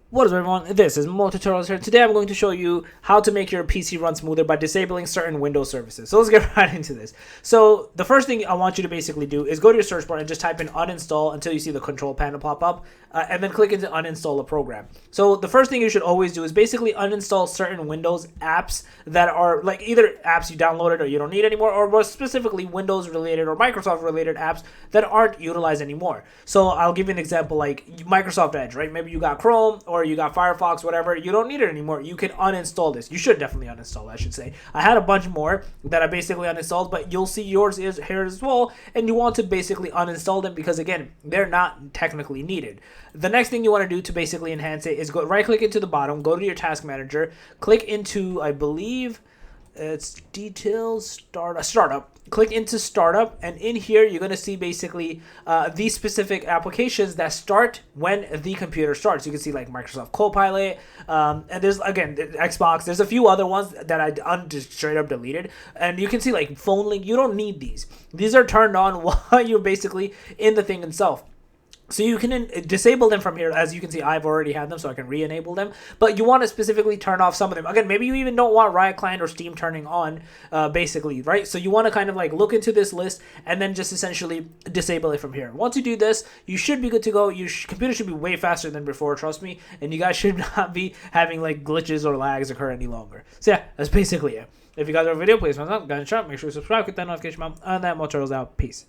What is up, everyone? This is MoTutorials here. Today I'm going to show you how to make your PC run smoother by disabling certain Windows services. So let's get right into this. So the first thing I want you to basically do is go to your search bar and just type in uninstall until you see the control panel pop up, and then click into uninstall a program. So the first thing you should always do is basically uninstall certain Windows apps that are like either apps you downloaded or you don't need anymore, or more specifically Windows related or Microsoft related apps that aren't utilized anymore. So I'll give you an example like Microsoft Edge, right? Maybe you got Chrome or you got Firefox, whatever, you don't need it anymore. You can uninstall this. You should definitely uninstall, I should say. I had a bunch more that I basically uninstalled, but you'll see yours is here as well, and you want to basically uninstall them because, again, they're not technically needed. The next thing you want to do to basically enhance it is go right-click into the bottom, go to your task manager, click into, I believe, it's details, startup. Click into startup, and in here you're going to see basically these specific applications that start when the computer starts. You can see like Microsoft Copilot, and there's again Xbox. There's a few other ones that I just straight up deleted, and you can see like phone link. You don't need these. These are turned on while you're basically in the thing itself. So you can disable them from here. As you can see, I've already had them, so I can re-enable them. But you want to specifically turn off some of them. Again, maybe you even don't want Riot Client or Steam turning on, basically, right? So you want to kind of like look into this list and then just essentially disable it from here. Once you do this, you should be good to go. Your computer should be way faster than before, trust me. And you guys should not be having like glitches or lags occur any longer. So yeah, that's basically it. If you guys like the video, please thumbs up, guys, shop, make sure you subscribe, hit that notification bell, and that MoTutorials out. Peace.